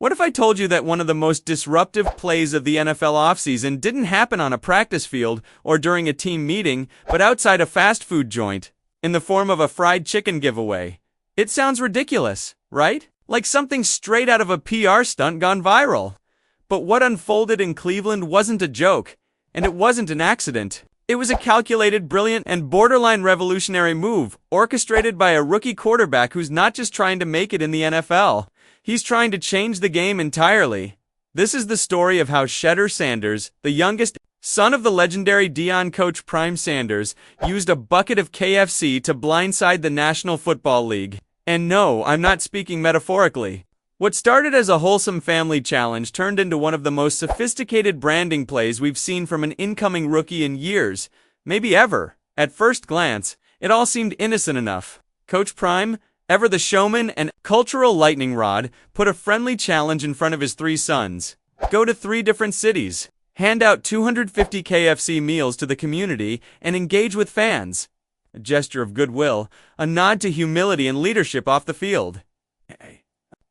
What if I told you that one of the most disruptive plays of the NFL offseason didn't happen on a practice field or during a team meeting, but outside a fast food joint, in the form of a fried chicken giveaway? It sounds ridiculous, right? Like something straight out of a PR stunt gone viral. But what unfolded in Cleveland wasn't a joke, and it wasn't an accident. It was a calculated, brilliant, and borderline revolutionary move, orchestrated by a rookie quarterback who's not just trying to make it in the NFL. He's trying to change the game entirely. This is the story of how Shedeur Sanders, the youngest son of the legendary Deion coach Prime Sanders, used a bucket of KFC to blindside the National Football League. And no, I'm not speaking metaphorically. What started as a wholesome family challenge turned into one of the most sophisticated branding plays we've seen from an incoming rookie in years, maybe ever. At first glance, it all seemed innocent enough. Coach Prime, ever the showman and cultural lightning rod, put a friendly challenge in front of his three sons. Go to 3 different cities, hand out 250 KFC meals to the community, and engage with fans. A gesture of goodwill, a nod to humility and leadership off the field.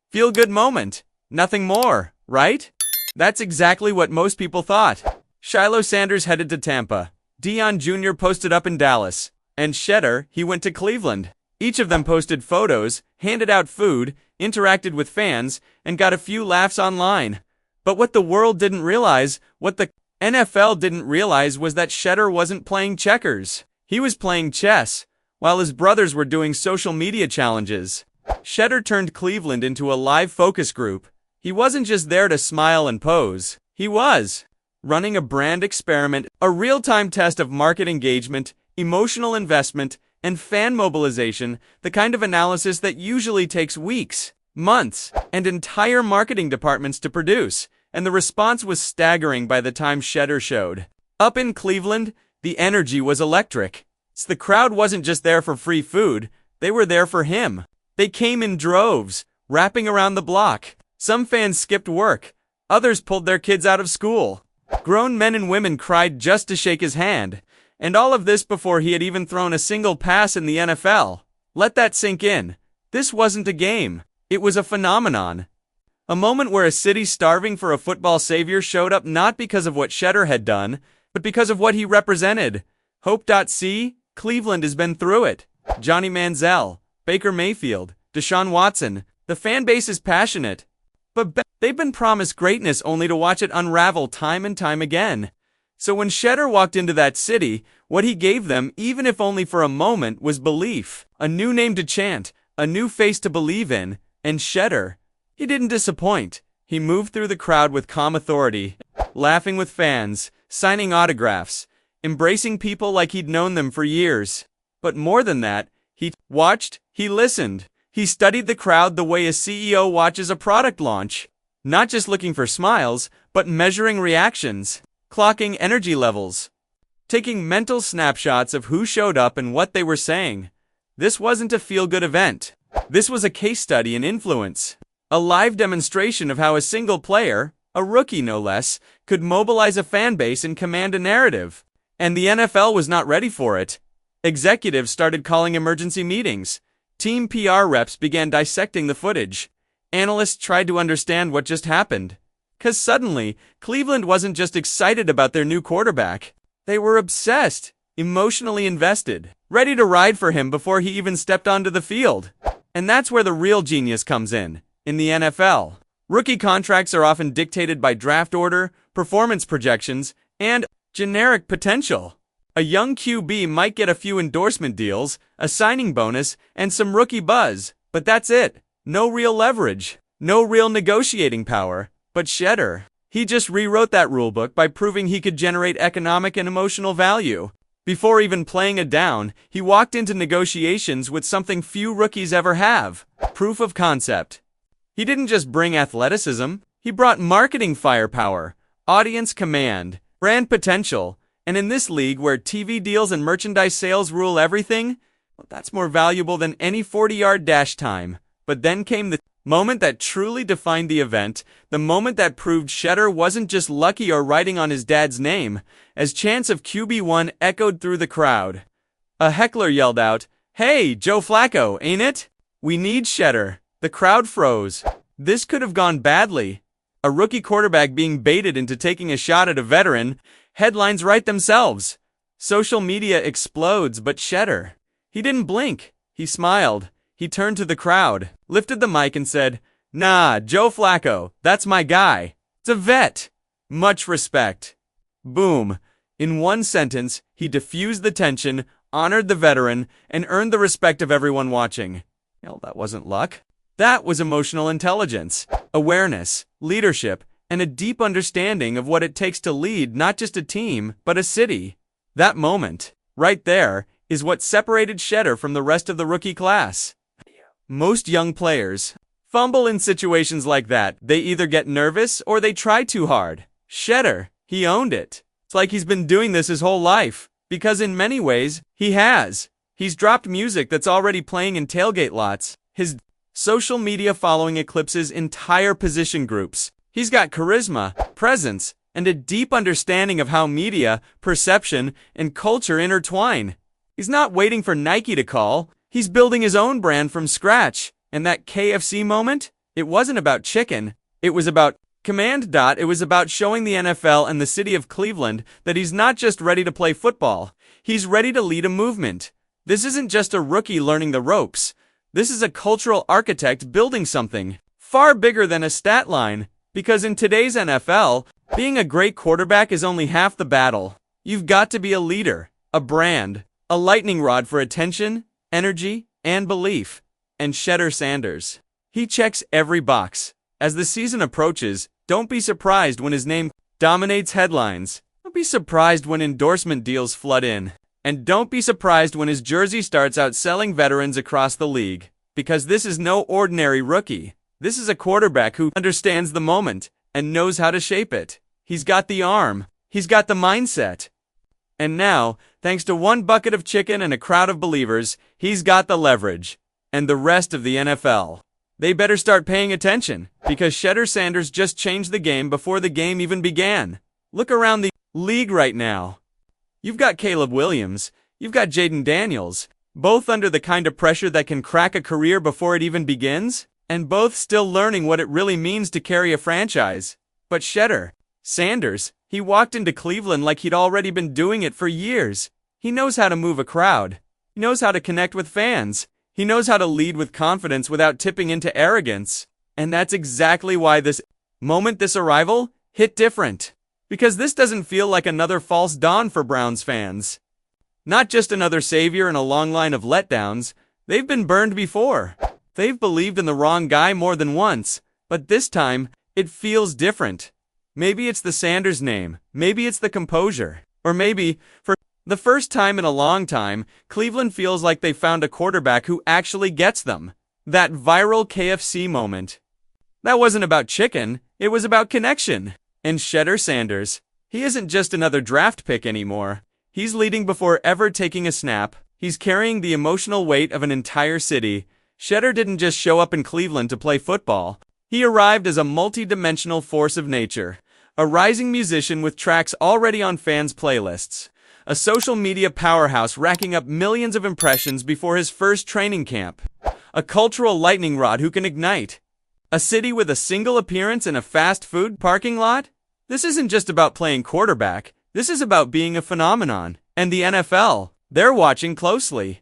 Feel-good moment. Nothing more, right? That's exactly what most people thought. Shiloh Sanders headed to Tampa. Deion Jr. posted up in Dallas. And Shedeur, he went to Cleveland. Each of them posted photos, handed out food, interacted with fans, and got a few laughs online. But what the world didn't realize, what the NFL didn't realize, was that Shedeur wasn't playing checkers. He was playing chess, while his brothers were doing social media challenges. Shedeur turned Cleveland into a live focus group. He wasn't just there to smile and pose. He was running a brand experiment, a real-time test of market engagement, emotional investment, and fan mobilization, the kind of analysis that usually takes weeks, months, and entire marketing departments to produce. And the response was staggering by the time Shedeur showed up in Cleveland. The energy was electric. The crowd wasn't just there for free food, they were there for him. They came in droves, wrapping around the block. Some fans skipped work. Others pulled their kids out of school. Grown men and women cried just to shake his hand. And all of this before he had even thrown a single pass in the NFL. Let that sink in. This wasn't a game. It was a phenomenon. A moment where a city starving for a football savior showed up not because of what Shedeur had done, but because of what he represented. Hope.c, Cleveland has been through it. Johnny Manziel, Baker Mayfield, Deshaun Watson, the fan base is passionate. But they've been promised greatness only to watch it unravel time and time again. So when Shedeur walked into that city, what he gave them, even if only for a moment, was belief. A new name to chant, a new face to believe in, and Shedeur, he didn't disappoint. He moved through the crowd with calm authority, laughing with fans, signing autographs, embracing people like he'd known them for years. But more than that, he watched, he listened. He studied the crowd the way a CEO watches a product launch. Not just looking for smiles, but measuring reactions, clocking energy levels, taking mental snapshots of who showed up and what they were saying. This wasn't a feel-good event. This was a case study in influence. A live demonstration of how a single player, a rookie no less, could mobilize a fan base and command a narrative. And the NFL was not ready for it. Executives started calling emergency meetings. Team PR reps began dissecting the footage. Analysts tried to understand what just happened. 'Cause suddenly, Cleveland wasn't just excited about their new quarterback. They were obsessed, emotionally invested, ready to ride for him before he even stepped onto the field. And that's where the real genius comes in the NFL. Rookie contracts are often dictated by draft order, performance projections, and generic potential. A young QB might get a few endorsement deals, a signing bonus, and some rookie buzz, but that's it. No real leverage, no real negotiating power. But Shedeur, he just rewrote that rulebook by proving he could generate economic and emotional value. Before even playing a down, he walked into negotiations with something few rookies ever have: proof of concept. He didn't just bring athleticism, he brought marketing firepower, audience command, brand potential. And in this league where TV deals and merchandise sales rule everything, well, that's more valuable than any 40-yard dash time. But then came the moment that truly defined the event, the moment that proved Shedeur wasn't just lucky or writing on his dad's name, as chants of QB1 echoed through the crowd. A heckler yelled out, "Hey, Joe Flacco, ain't it? We need Shedeur." The crowd froze. This could have gone badly. A rookie quarterback being baited into taking a shot at a veteran. Headlines write themselves. Social media explodes, but Shedeur, he didn't blink. He smiled. He turned to the crowd, lifted the mic and said, "Nah, Joe Flacco, that's my guy. It's a vet. Much respect." Boom. In one sentence, he diffused the tension, honored the veteran, and earned the respect of everyone watching. Hell, that wasn't luck. That was emotional intelligence, awareness, leadership, and a deep understanding of what it takes to lead not just a team, but a city. That moment, right there, is what separated Shedeur from the rest of the rookie class. Most young players fumble in situations like that. They either get nervous or they try too hard. Shedeur, he owned it. It's like he's been doing this his whole life, because in many ways, he has. He's dropped music that's already playing in tailgate lots. His social media following eclipses entire position groups. He's got charisma, presence, and a deep understanding of how media, perception, and culture intertwine. He's not waiting for Nike to call. He's building his own brand from scratch. And that KFC moment? It wasn't about chicken. It was about command. It was about showing the NFL and the city of Cleveland that he's not just ready to play football. He's ready to lead a movement. This isn't just a rookie learning the ropes. This is a cultural architect building something far bigger than a stat line. Because in today's NFL, being a great quarterback is only half the battle. You've got to be a leader, a brand, a lightning rod for attention, energy, and belief. And Shedeur Sanders, he checks every box. As the season approaches, don't be surprised when his name dominates headlines. Don't be surprised when endorsement deals flood in. And don't be surprised when his jersey starts outselling veterans across the league. Because this is no ordinary rookie. This is a quarterback who understands the moment and knows how to shape it. He's got the arm. He's got the mindset. And now, thanks to one bucket of chicken and a crowd of believers, he's got the leverage. And the rest of the NFL. They better start paying attention, because Shedeur Sanders just changed the game before the game even began. Look around the league right now. You've got Caleb Williams, you've got Jaden Daniels, both under the kind of pressure that can crack a career before it even begins, and both still learning what it really means to carry a franchise. But Shedeur Sanders, he walked into Cleveland like he'd already been doing it for years. He knows how to move a crowd. He knows how to connect with fans. He knows how to lead with confidence without tipping into arrogance. And that's exactly why this arrival, hit different. Because this doesn't feel like another false dawn for Browns fans. Not just another savior in a long line of letdowns. They've been burned before. They've believed in the wrong guy more than once. But this time, it feels different. Maybe it's the Sanders name. Maybe it's the composure. Or maybe, for the first time in a long time, Cleveland feels like they found a quarterback who actually gets them. That viral KFC moment. That wasn't about chicken, it was about connection. And Shedeur Sanders, he isn't just another draft pick anymore. He's leading before ever taking a snap. He's carrying the emotional weight of an entire city. Shedeur didn't just show up in Cleveland to play football. He arrived as a multi-dimensional force of nature. A rising musician with tracks already on fans' playlists. A social media powerhouse racking up millions of impressions before his first training camp. A cultural lightning rod who can ignite. A city with a single appearance in a fast food parking lot? This isn't just about playing quarterback. This is about being a phenomenon. And the NFL, they're watching closely.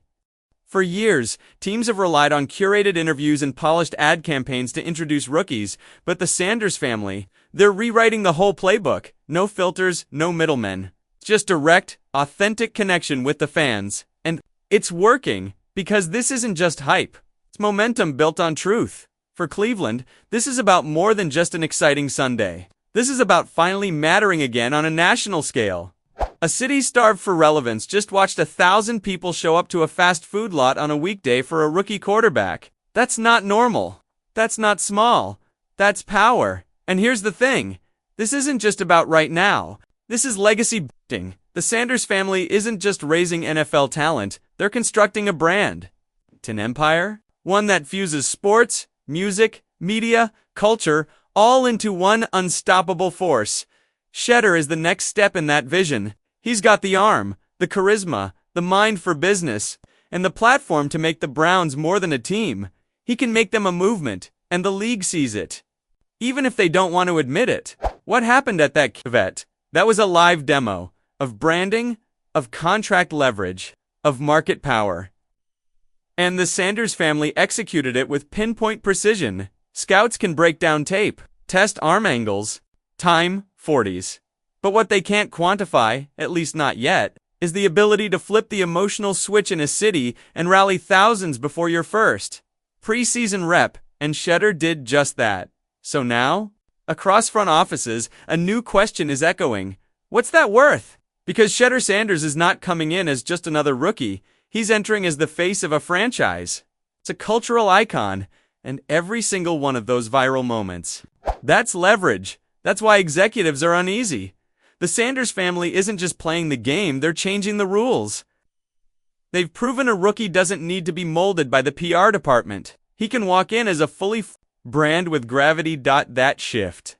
For years, teams have relied on curated interviews and polished ad campaigns to introduce rookies, but the Sanders family, they're rewriting the whole playbook. No filters, no middlemen. Just direct, authentic connection with the fans. And it's working, because this isn't just hype. It's momentum built on truth. For Cleveland, this is about more than just an exciting Sunday. This is about finally mattering again on a national scale. A city starved for relevance just watched 1,000 people show up to a fast food lot on a weekday for a rookie quarterback. That's not normal. That's not small. That's power. And here's the thing. This isn't just about right now. This is legacy building. The Sanders family isn't just raising NFL talent. They're constructing a brand. An empire? One that fuses sports, music, media, culture, all into one unstoppable force. Shedeur is the next step in that vision. He's got the arm, the charisma, the mind for business, and the platform to make the Browns more than a team. He can make them a movement, and the league sees it. Even if they don't want to admit it. What happened at that vet? That was a live demo of branding, of contract leverage, of market power. And the Sanders family executed it with pinpoint precision. Scouts can break down tape, test arm angles, time 40s. But what they can't quantify, at least not yet, is the ability to flip the emotional switch in a city and rally thousands before your first preseason rep, and Shedeur did just that. So now, across front offices, a new question is echoing. What's that worth? Because Shedeur Sanders is not coming in as just another rookie. He's entering as the face of a franchise. It's a cultural icon, and every single one of those viral moments. That's leverage. That's why executives are uneasy. The Sanders family isn't just playing the game, they're changing the rules. They've proven a rookie doesn't need to be molded by the PR department. He can walk in as a fully brand with gravity. That shift.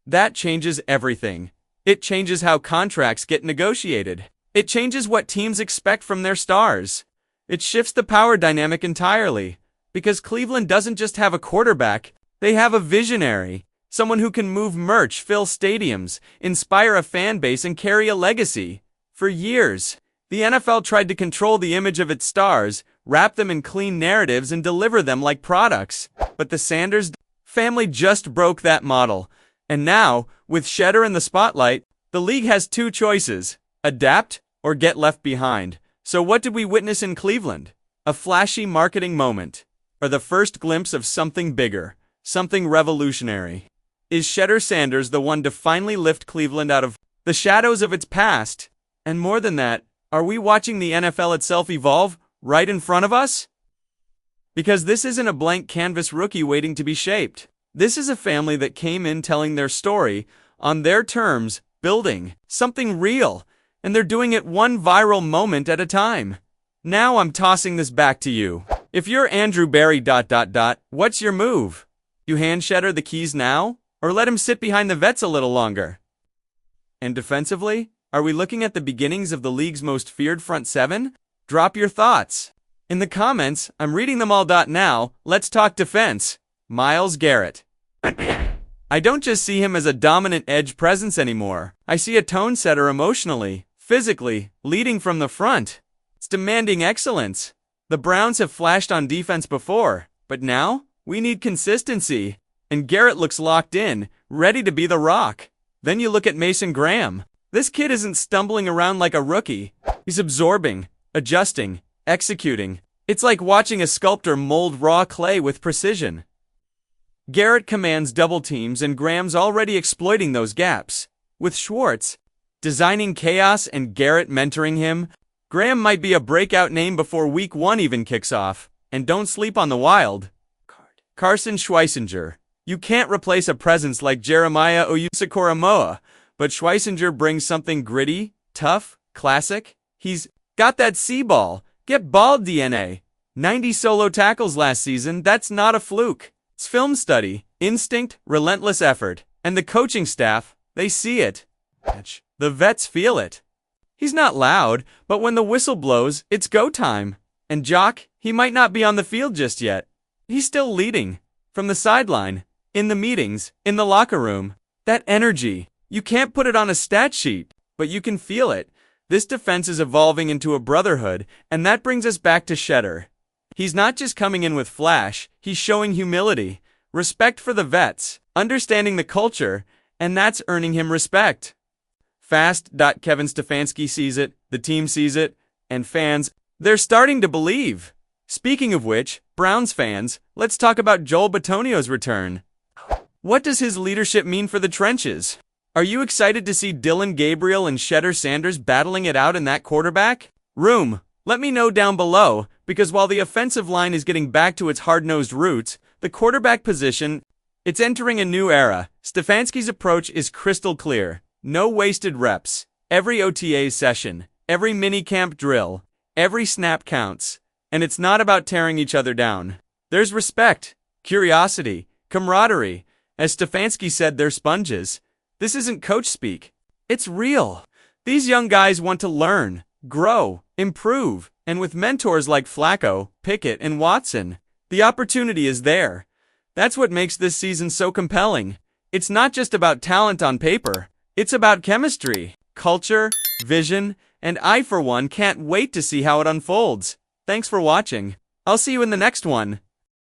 That changes everything. It changes how contracts get negotiated. It changes what teams expect from their stars. It shifts the power dynamic entirely. Because Cleveland doesn't just have a quarterback, they have a visionary. Someone who can move merch, fill stadiums, inspire a fan base, and carry a legacy. For years, the NFL tried to control the image of its stars, wrap them in clean narratives, and deliver them like products. But the Sanders family just broke that model. And now, with Shedeur in the spotlight, the league has two choices: adapt or get left behind. So what did we witness in Cleveland? A flashy marketing moment, or the first glimpse of something bigger, something revolutionary? Is Shedeur Sanders the one to finally lift Cleveland out of the shadows of its past? And more than that, are we watching the NFL itself evolve right in front of us? Because this isn't a blank canvas rookie waiting to be shaped. This is a family that came in telling their story on their terms, building something real, and they're doing it one viral moment at a time. Now I'm tossing this back to you. If you're Andrew Berry... what's your move? You hand Shedeur the keys now? Or let him sit behind the vets a little longer? And defensively, are we looking at the beginnings of the league's most feared front seven? Drop your thoughts in the comments. I'm reading them all. Now, let's talk defense. Myles Garrett. I don't just see him as a dominant edge presence anymore. I see a tone setter emotionally, physically, leading from the front. It's demanding excellence. The Browns have flashed on defense before, but now we need consistency. And Garrett looks locked in, ready to be the rock. Then you look at Mason Graham. This kid isn't stumbling around like a rookie. He's absorbing, adjusting, executing. It's like watching a sculptor mold raw clay with precision. Garrett commands double teams, and Graham's already exploiting those gaps. With Schwartz designing chaos and Garrett mentoring him, Graham might be a breakout name before week 1 even kicks off. And don't sleep on the wild Carson Schweissinger. You can't replace a presence like Jeremiah Owusu-Koramoah, but Schweissinger brings something gritty, tough, classic. He's got that C-ball, get ball DNA. 90 solo tackles last season, that's not a fluke. It's film study, instinct, relentless effort. And the coaching staff, they see it. The vets feel it. He's not loud, but when the whistle blows, it's go time. And Jock, he might not be on the field just yet. He's still leading. From the sideline, in the meetings, in the locker room. That energy, you can't put it on a stat sheet, but you can feel it. This defense is evolving into a brotherhood, and that brings us back to Shedeur. He's not just coming in with flash, he's showing humility, respect for the vets, understanding the culture, and that's earning him respect. Fast. Kevin Stefanski sees it, the team sees it, and fans, they're starting to believe. Speaking of which, Browns fans, let's talk about Joel Bitonio's return. What does his leadership mean for the trenches? Are you excited to see Dillon Gabriel and Shedeur Sanders battling it out in that quarterback room? Let me know down below, because while the offensive line is getting back to its hard-nosed roots, the quarterback position, it's entering a new era. Stefanski's approach is crystal clear. No wasted reps. Every OTA session, every minicamp drill, every snap counts. And it's not about tearing each other down. There's respect, curiosity, camaraderie. As Stefanski said, they're sponges. This isn't coach speak. It's real. These young guys want to learn, grow, improve, and with mentors like Flacco, Pickett, and Watson, the opportunity is there. That's what makes this season so compelling. It's not just about talent on paper. It's about chemistry, culture, vision, and I, for one, can't wait to see how it unfolds. Thanks for watching. I'll see you in the next one.